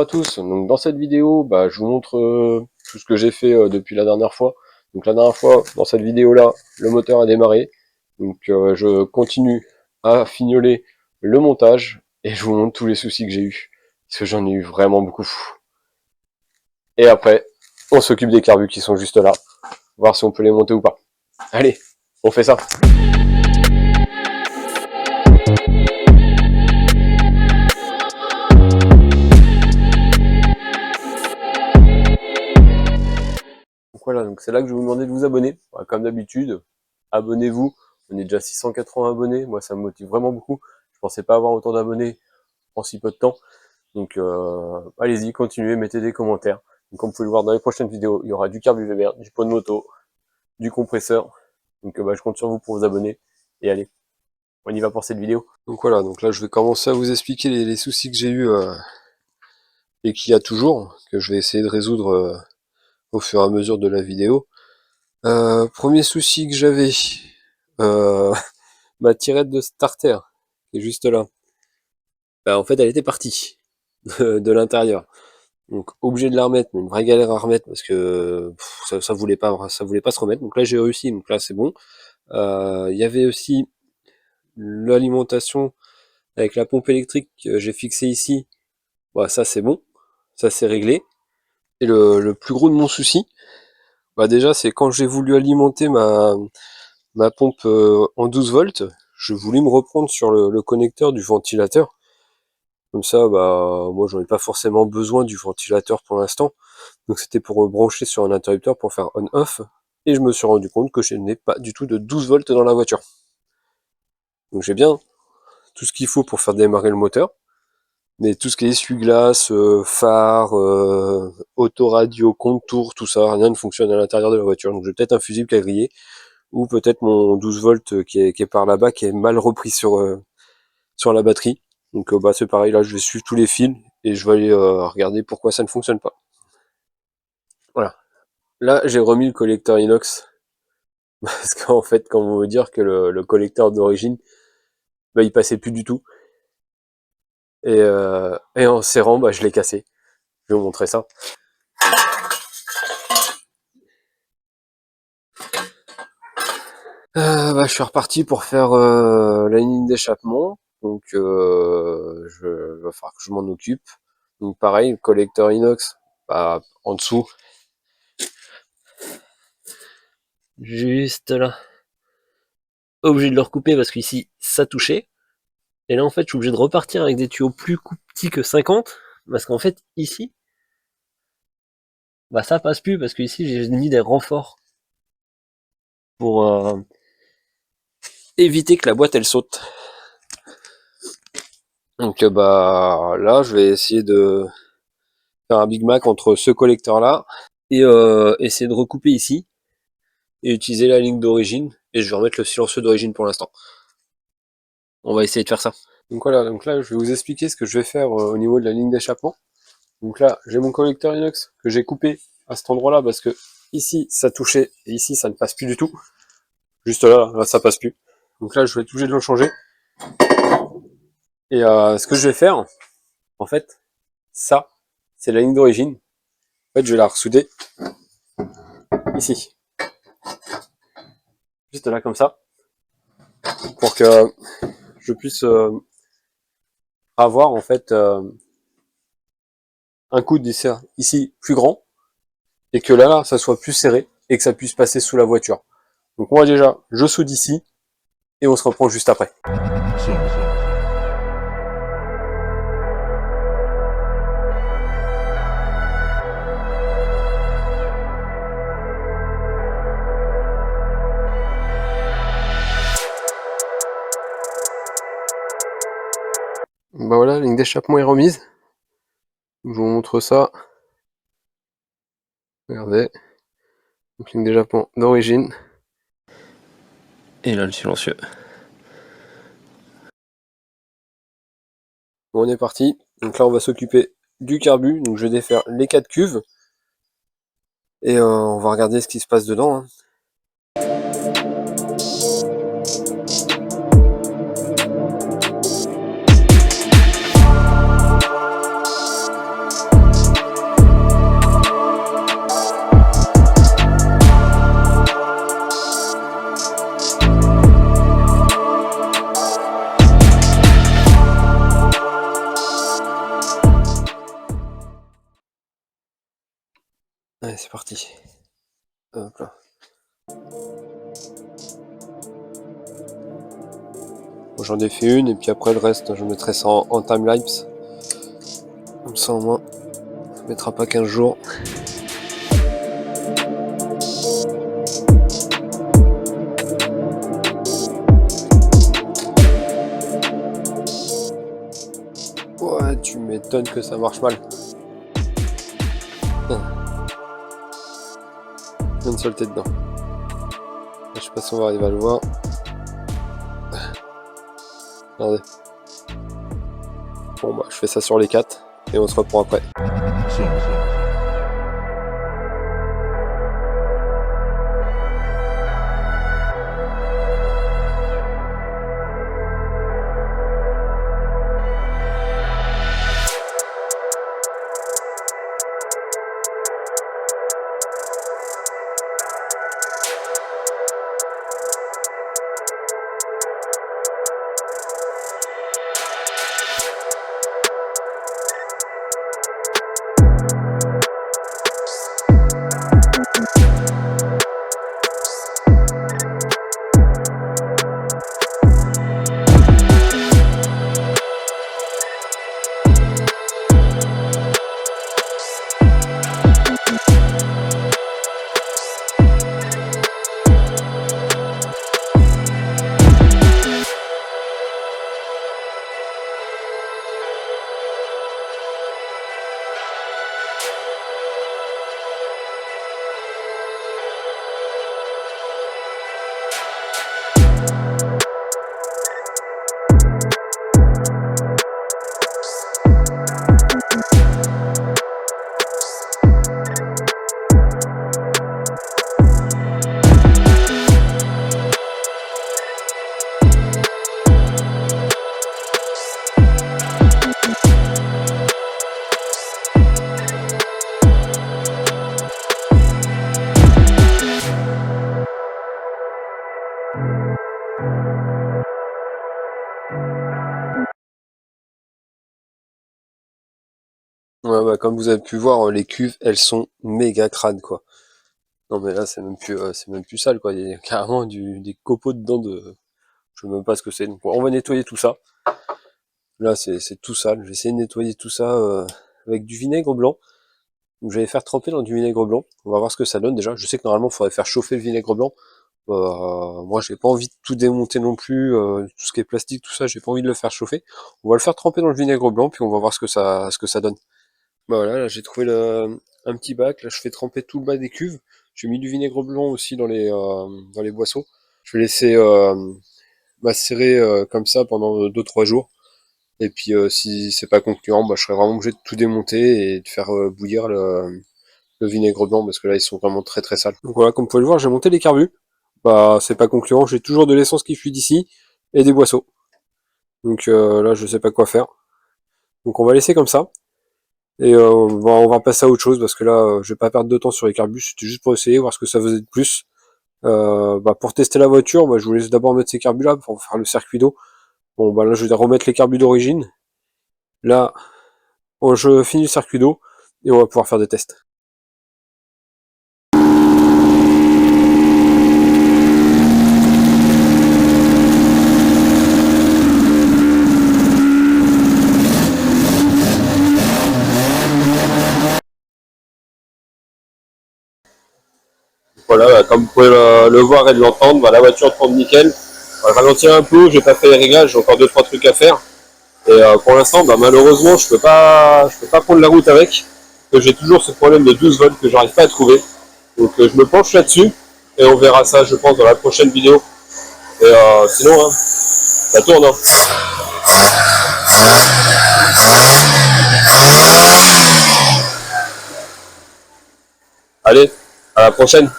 à tous, donc dans cette vidéo, je vous montre tout ce que j'ai fait depuis la dernière fois. Donc la dernière fois, dans cette vidéo-là, le moteur a démarré. Donc je continue à fignoler le montage et je vous montre tous les soucis que j'ai eu. Parce que j'en ai eu vraiment beaucoup. Et après, on s'occupe des carbus qui sont juste là. Voir si on peut les monter ou pas. Allez, on fait ça. Voilà, donc c'est là que je vais vous demander de vous abonner. Comme d'habitude, abonnez-vous. On est déjà 680 abonnés. Moi, ça me motive vraiment beaucoup. Je pensais pas avoir autant d'abonnés en si peu de temps. Donc, allez-y, continuez, mettez des commentaires. Donc, comme vous pouvez le voir dans les prochaines vidéos, il y aura du carbu Weber, du pot de moto, du compresseur. Donc, je compte sur vous pour vous abonner. Et allez, on y va pour cette vidéo. Donc voilà, donc là, je vais commencer à vous expliquer les soucis que j'ai eu et qu'il y a toujours, que je vais essayer de résoudre au fur et à mesure de la vidéo. Premier souci que j'avais, ma tirette de starter, qui est juste là. En fait, elle était partie de l'intérieur. Donc obligé de la remettre, mais une vraie galère à remettre parce que ça voulait pas se remettre. Donc là j'ai réussi, donc là c'est bon. Il y avait aussi l'alimentation avec la pompe électrique que j'ai fixée ici. Ça c'est bon, ça c'est réglé. Et le plus gros de mon souci, déjà c'est quand j'ai voulu alimenter ma pompe en 12 volts, je voulais me reprendre sur le connecteur du ventilateur. Comme ça, moi j'en ai pas forcément besoin du ventilateur pour l'instant. Donc c'était pour brancher sur un interrupteur pour faire on-off. Et je me suis rendu compte que je n'ai pas du tout de 12 volts dans la voiture. Donc j'ai bien tout ce qu'il faut pour faire démarrer le moteur. Mais tout ce qui est essuie-glace, phare, autoradio, contour, tout ça, rien ne fonctionne à l'intérieur de la voiture. Donc j'ai peut-être un fusible qui a grillé. Ou peut-être mon 12 volts qui est par là-bas, qui est mal repris sur la batterie. Donc c'est pareil, là je vais suivre tous les fils et je vais aller regarder pourquoi ça ne fonctionne pas. Voilà. Là j'ai remis le collecteur inox. Parce qu'en fait, quand on veut dire que le collecteur d'origine, il passait plus du tout. Et en serrant, je l'ai cassé. Je vais vous montrer ça. Je suis reparti pour faire la ligne d'échappement. Donc va falloir que je m'en occupe. Donc pareil, le collecteur inox, en dessous. Juste là. Obligé de le recouper parce qu'ici, ça touchait. Et là, en fait, je suis obligé de repartir avec des tuyaux plus petits que 50. Parce qu'en fait, ici, ça passe plus parce que ici, j'ai mis des renforts pour éviter que la boîte, elle saute. Donc là, je vais essayer de faire un Big Mac entre ce collecteur-là et essayer de recouper ici et utiliser la ligne d'origine. Et je vais remettre le silencieux d'origine pour l'instant. On va essayer de faire ça. Donc voilà, donc là, je vais vous expliquer ce que je vais faire au niveau de la ligne d'échappement. Donc là, j'ai mon collecteur inox que j'ai coupé à cet endroit-là parce que ici, ça touchait et ici, ça ne passe plus du tout. Juste là, ça passe plus. Donc là, je vais être obligé de le changer. Et ce que je vais faire, en fait, ça, c'est la ligne d'origine. En fait, je vais la ressouder ici. Juste là, comme ça. Pour que je puisse avoir, en fait, un coude ici plus grand. Et que là, ça soit plus serré et que ça puisse passer sous la voiture. Donc moi déjà, je soude ici et on se reprend juste après. Voilà, la ligne d'échappement est remise. Je vous montre ça. Regardez. Donc, ligne d'échappement d'origine. Et là, le silencieux. Bon, on est parti. Donc là, on va s'occuper du carbu. Donc je vais défaire les 4 cuves. Et on va regarder ce qui se passe dedans. Hein. parti. Hop là. Bon, j'en ai fait une et puis après le reste je mettrai ça en timelapse. Comme ça au moins ça mettra pas 15 jours. Ouais, tu m'étonnes que ça marche mal. Une seule tête dedans. Je sais pas si on va arriver à le voir. Regardez. Bon bah je fais ça sur les 4 et on se reprend après. Ouais, bah, comme vous avez pu voir, les cuves, elles sont méga crades, quoi. Non, mais là, c'est même plus sale, quoi. Il y a carrément des copeaux dedans de, je sais même pas ce que c'est. Donc, on va nettoyer tout ça. Là, c'est tout sale. Je vais essayer de nettoyer tout ça, avec du vinaigre blanc. Donc, je vais faire tremper dans du vinaigre blanc. On va voir ce que ça donne, déjà. Je sais que normalement, il faudrait faire chauffer le vinaigre blanc. Moi, j'ai pas envie de tout démonter non plus, tout ce qui est plastique, tout ça, j'ai pas envie de le faire chauffer. On va le faire tremper dans le vinaigre blanc, puis on va voir ce que ça donne. Bah voilà, là j'ai trouvé un petit bac, là je fais tremper tout le bas des cuves. J'ai mis du vinaigre blanc aussi dans les boisseaux. Je vais laisser macérer comme ça pendant 2-3 jours. Et puis si c'est pas concluant, bah, je serai vraiment obligé de tout démonter et de faire bouillir le vinaigre blanc parce que là ils sont vraiment très très sales. Donc voilà, comme vous pouvez le voir, j'ai monté les carbus. Bah c'est pas concluant, j'ai toujours de l'essence qui fuit d'ici et des boisseaux. Donc là je sais pas quoi faire. Donc on va laisser comme ça. Et on va passer à autre chose parce que là, je vais pas perdre de temps sur les carbus, c'était juste pour essayer, voir ce que ça faisait de plus. Pour tester la voiture, je voulais d'abord mettre ces carbus là pour faire le circuit d'eau. Bon, bah là, je vais remettre les carbus d'origine. Là, je finis le circuit d'eau et on va pouvoir faire des tests. Voilà, comme vous pouvez le voir et l'entendre, la voiture tourne nickel. On va ralentir un peu, j'ai pas fait les réglages, j'ai encore 2-3 trucs à faire. Et pour l'instant, malheureusement, je peux pas prendre la route avec, parce que j'ai toujours ce problème de 12 volts que j'arrive pas à trouver. Donc je me penche là-dessus, et on verra ça, je pense, dans la prochaine vidéo. Et sinon, hein, ça tourne. Hein. Allez, à la prochaine.